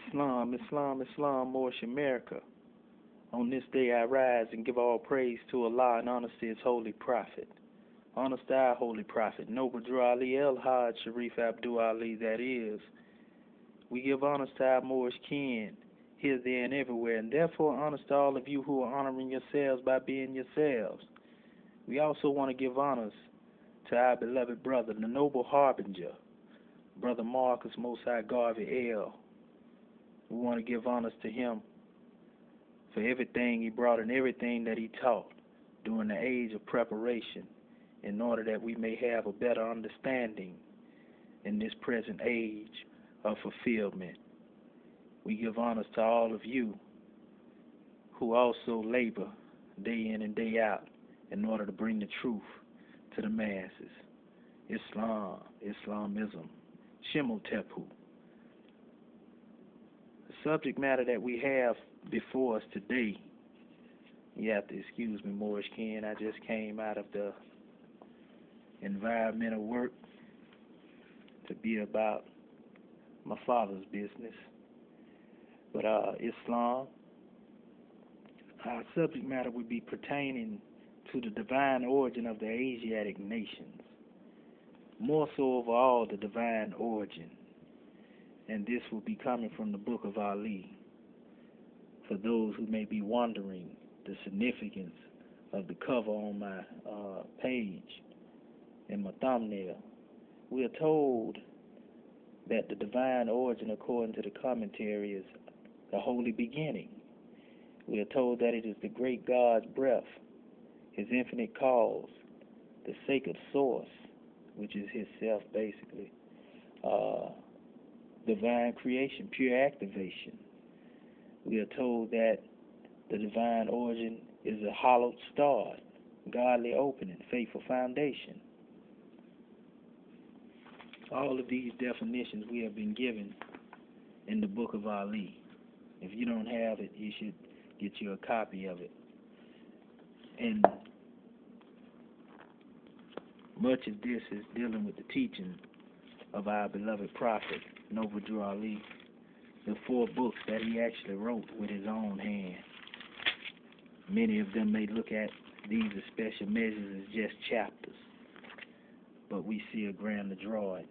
Islam, Islam, Islam, Moorish America. On this day I rise and give all praise to Allah and honor to His holy prophet. Honor to our holy prophet, Noble Drew Ali El Hajj Sharif Abdul Ali, that is. We give honors to our Moorish kin, here, there, and everywhere, and therefore honors to all of you who are honoring yourselves by being yourselves. We also want to give honors to our beloved brother, the noble harbinger, Brother Marcus Mosai Garvey L. We want to give honors to him for everything he brought and everything that he taught during the age of preparation in order that we may have a better understanding in this present age of fulfillment. We give honors to all of you who also labor day in and day out in order to bring the truth to the masses. Islam, Islamism, Shimotepu. The subject matter that we have before us today, you have to excuse me, Moorish kin, I just came out of the environmental work to be about my father's business. But Islam, our subject matter would be pertaining to the divine origin of the Asiatic nations, more so overall the divine origin. And this will be coming from the Book of Ali. For those who may be wondering the significance of the cover on my page in my thumbnail, we are told that the divine origin, according to the commentary, is the holy beginning. We are told that it is the great God's breath, His infinite cause, the sacred source, which is His self, basically, divine creation, pure activation. We are told that the divine origin is a hallowed start, godly opening, faithful foundation. All of these definitions we have been given in the Book of Ali. If you don't have it, you should get you a copy of it. And much of this is dealing with the teaching of our beloved prophet, Noble Drew Ali, the 4 books that he actually wrote with his own hand. Many of them may look at these as special measures as just chapters, but we see a grander drawing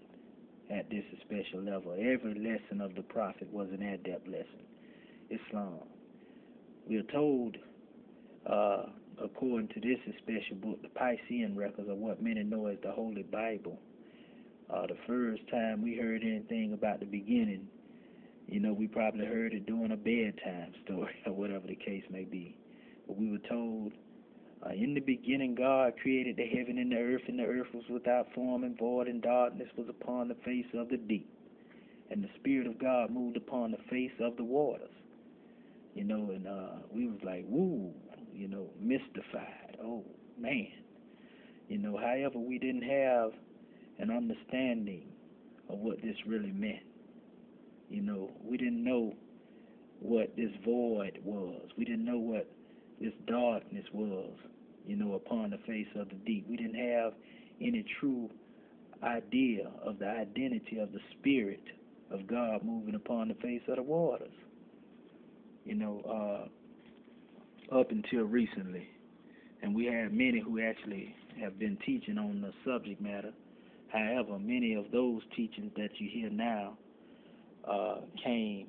at this special level. Every lesson of the prophet was an adept lesson. Islam. We are told, according to this special book, the Piscean records, or what many know as the Holy Bible, the first time we heard anything about the beginning, we probably heard it during a bedtime story or whatever the case may be. But we were told, in the beginning God created the heaven and the earth was without form and void, and darkness was upon the face of the deep. And the Spirit of God moved upon the face of the waters. And we was like, woo, mystified. Oh, man. However, we didn't have an understanding of what this really meant. We didn't know what this void was. We didn't know what this darkness was, upon the face of the deep. We didn't have any true idea of the identity of the Spirit of God moving upon the face of the waters. Up until recently. And we have many who actually have been teaching on the subject matter. However, many of those teachings that you hear now came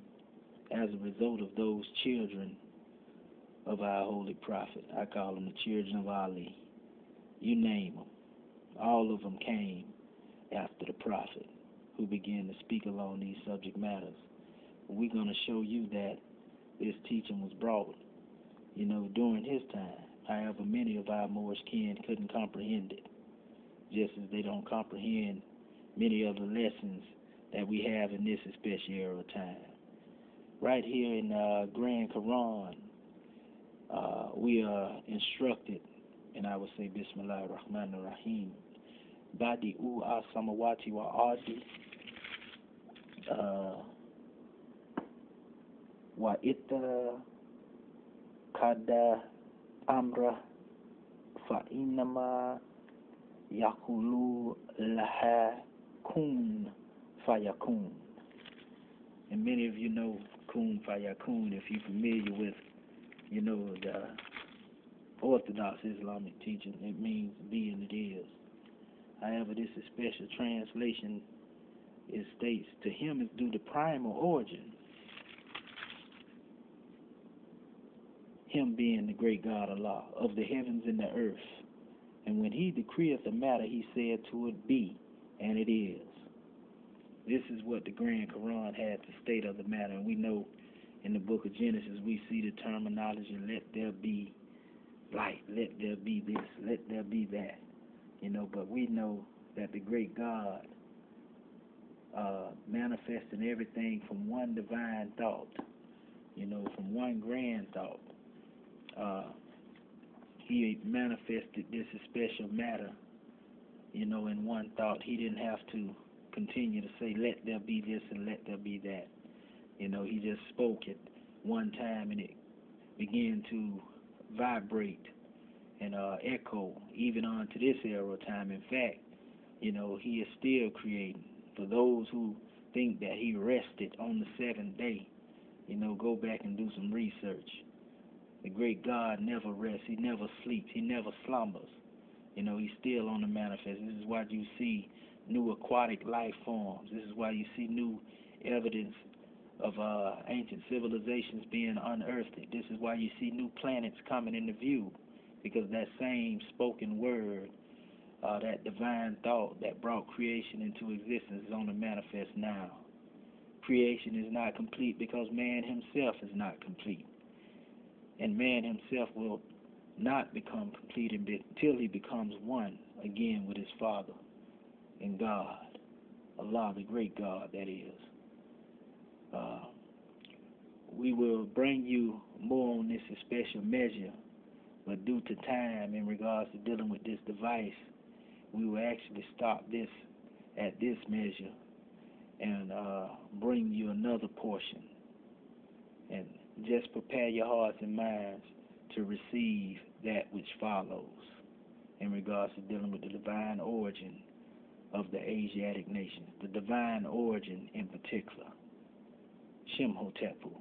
as a result of those children of our holy prophet. I call them the children of Ali. You name them. All of them came after the prophet who began to speak along these subject matters. We're going to show you that this teaching was brought, during his time. However, many of our Moorish kin couldn't comprehend it, just as they don't comprehend many of the lessons that we have in this special era of time. Right here in Grand Quran, we are instructed, and I would say Bismillah ar-Rahman ar-Rahim, Badi'u as-samawati wa ardi wa ita kada amra fa innama yakulu laha kun fayakun. And many of you know Kun Fayakun if you're familiar with, the Orthodox Islamic teaching. It means be and it is. However, this is special translation. It states, to him is due the primal origin, him being the great God Allah, of the heavens and the earth. And when he decreeth a matter, he said to it, be, and it is. This is what the Grand Quran had to state of the matter. And we know in the book of Genesis, we see the terminology, let there be light, let there be this, let there be that. But we know that the great God manifesting everything from one divine thought, from one grand thought. He manifested this special matter, in one thought. He didn't have to continue to say, let there be this and let there be that. He just spoke it one time and it began to vibrate and echo even on to this era of time. In fact, he is still creating. For those who think that he rested on the seventh day, go back and do some research. The great God never rests. He never sleeps. He never slumbers. He's still on the manifest. This is why you see new aquatic life forms. This is why you see new evidence of ancient civilizations being unearthed. This is why you see new planets coming into view, because that same spoken word, that divine thought that brought creation into existence is on the manifest now. Creation is not complete because man himself is not complete. And man himself will not become complete until he becomes one again with his Father and God, Allah, the great God, that is. We will bring you more on this special measure, but due to time in regards to dealing with this device, we will actually stop this at this measure and bring you another portion. And just prepare your hearts and minds to receive that which follows in regards to dealing with the divine origin of the Asiatic nations, the divine origin in particular, Shemhotepu.